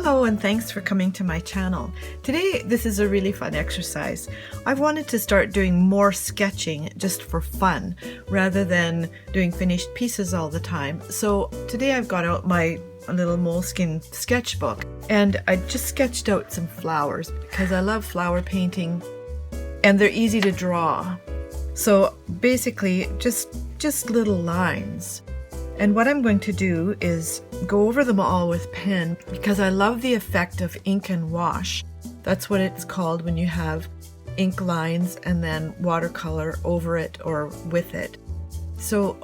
Hello and thanks for coming to my channel. Today this is a really fun exercise. I've wanted to start doing more sketching just for fun rather than doing finished pieces all the time. So today I've got out my little moleskin sketchbook and I just sketched out some flowers because I love flower painting and they're easy to draw. So basically just little lines. And what I'm going to do is go over them all with pen because I love the effect of ink and wash. That's what it's called when you have ink lines and then watercolor over it or with it. So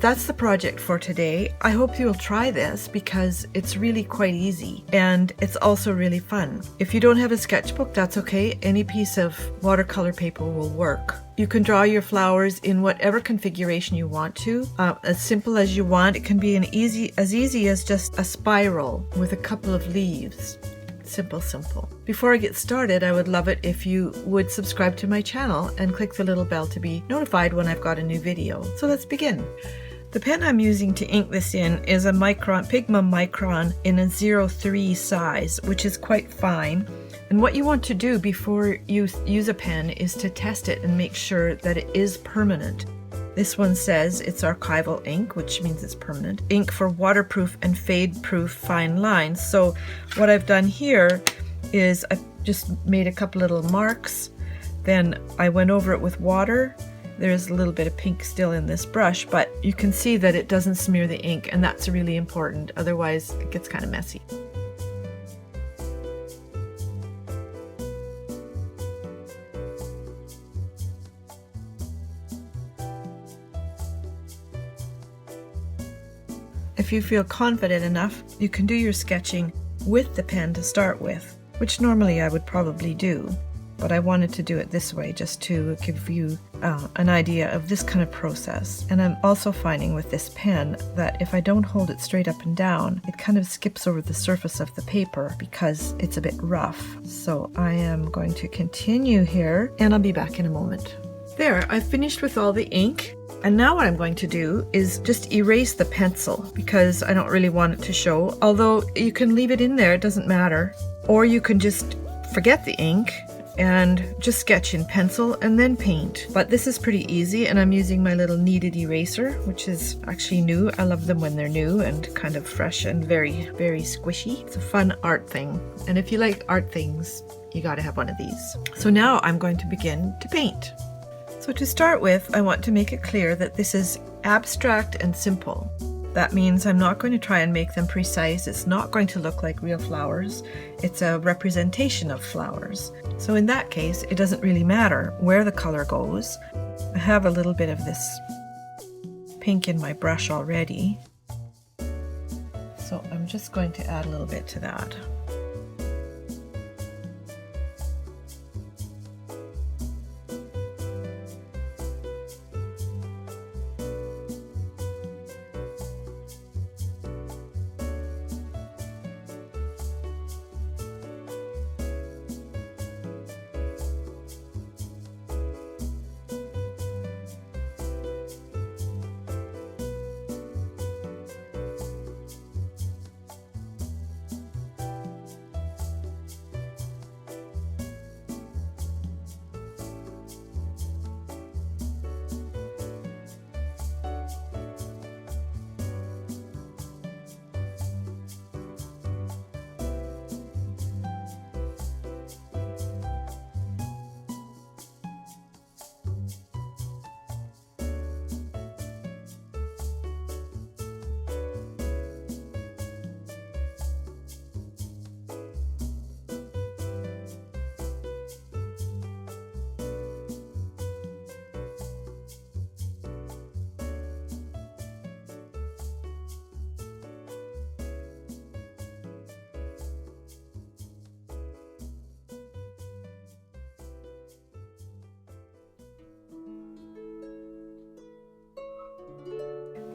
that's the project for today. I hope you'll try this because it's really quite easy and it's also really fun. If you don't have a sketchbook, that's okay. Any piece of watercolor paper will work. You can draw your flowers in whatever configuration you want to, as simple as you want. It can be as easy as just a spiral with a couple of leaves. Simple. Before I get started, I would love it if you would subscribe to my channel and click the little bell to be notified when I've got a new video. So let's begin. The pen I'm using to ink this in is a Pigma Micron in a 03 size, which is quite fine. And what you want to do before you use a pen is to test it and make sure that it is permanent. This one says it's archival ink, which means it's permanent. Ink for waterproof and fade-proof fine lines. So what I've done here is I've just made a couple little marks. Then I went over it with water. There's a little bit of pink still in this brush, but you can see that it doesn't smear the ink, and that's really important. Otherwise, it gets kind of messy. If you feel confident enough, you can do your sketching with the pen to start with, which normally I would probably do, but I wanted to do it this way just to give you an idea of this kind of process. And I'm also finding with this pen that if I don't hold it straight up and down, it kind of skips over the surface of the paper because it's a bit rough. So I am going to continue here and I'll be back in a moment. There, I've finished with all the ink. And now what I'm going to do is just erase the pencil because I don't really want it to show. Although you can leave it in there, it doesn't matter. Or you can just forget the ink and just sketch in pencil and then paint. But this is pretty easy and I'm using my little kneaded eraser, which is actually new. I love them when they're new and kind of fresh and very, very squishy. It's a fun art thing. And if you like art things, you gotta have one of these. So now I'm going to begin to paint. So to start with, I want to make it clear that this is abstract and simple. That means I'm not going to try and make them precise. It's not going to look like real flowers. It's a representation of flowers. So in that case, it doesn't really matter where the color goes. I have a little bit of this pink in my brush already. So I'm just going to add a little bit to that.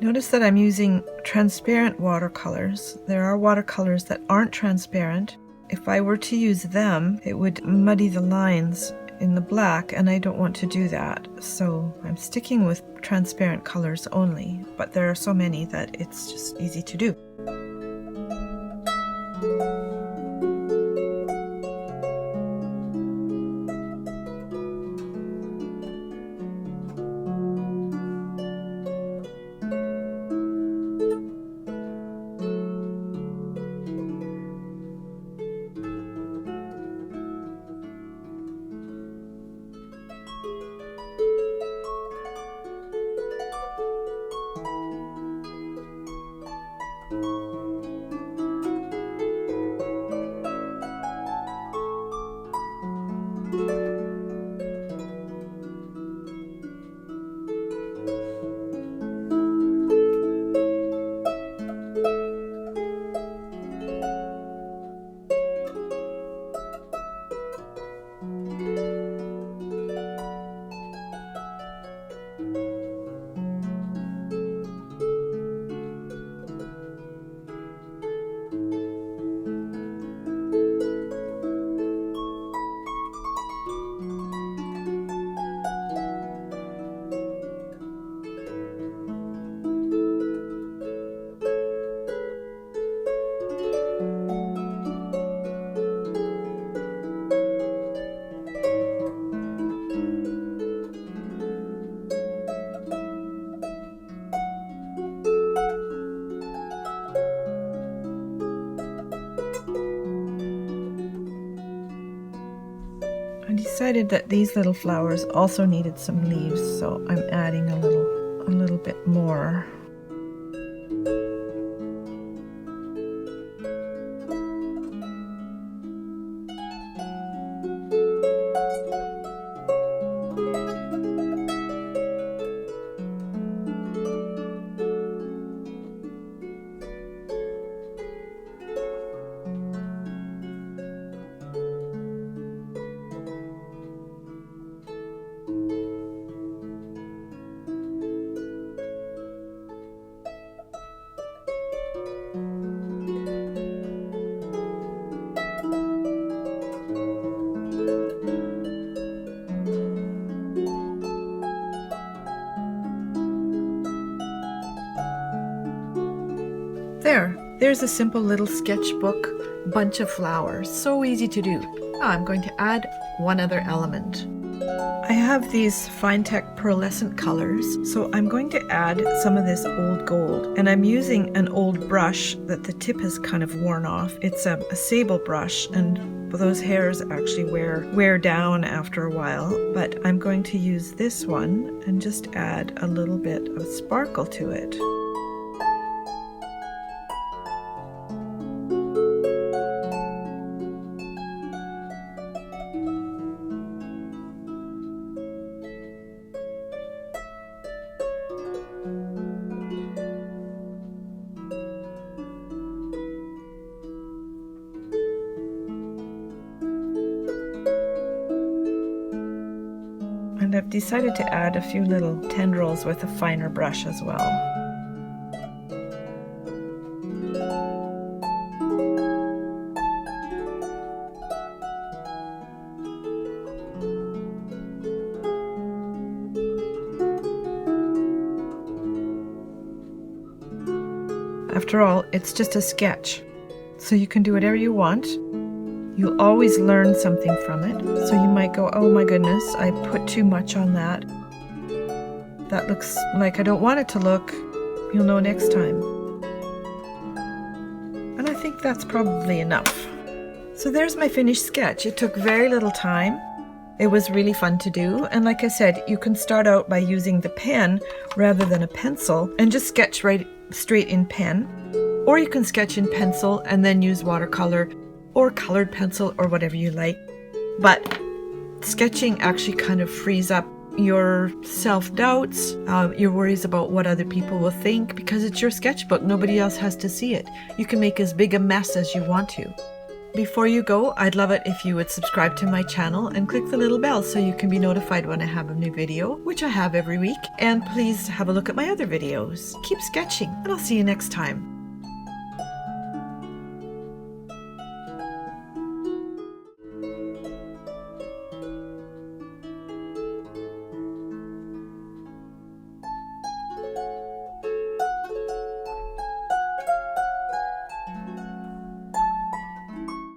Notice that I'm using transparent watercolors. There are watercolors that aren't transparent. If I were to use them, it would muddy the lines in the black, and I don't want to do that. So I'm sticking with transparent colors only, but there are so many that it's just easy to do. decided that these little flowers also needed some leaves, so I'm adding a little bit more. There's a simple little sketchbook bunch of flowers. So easy to do. Now I'm going to add one other element. I have these Finetech pearlescent colors, so I'm going to add some of this old gold. And I'm using an old brush that the tip has kind of worn off. It's a sable brush, and those hairs actually wear down after a while. But I'm going to use this one and just add a little bit of sparkle to it. And I've decided to add a few little tendrils with a finer brush as well. After all, it's just a sketch, so you can do whatever you want. You'll always learn something from it. So you might go, oh my goodness, I put too much on that. That looks like I don't want it to look. You'll know next time. And I think that's probably enough. So there's my finished sketch. It took very little time. It was really fun to do. And like I said, you can start out by using the pen rather than a pencil and just sketch right straight in pen. Or you can sketch in pencil and then use watercolor or colored pencil or whatever you like. But sketching actually kind of frees up your self-doubts, your worries about what other people will think, because it's your sketchbook. Nobody else has to see it. You can make as big a mess as you want to. Before you go, I'd love it if you would subscribe to my channel and click the little bell so you can be notified when I have a new video, which I have every week. And please have a look at my other videos. Keep sketching, and I'll see you next time.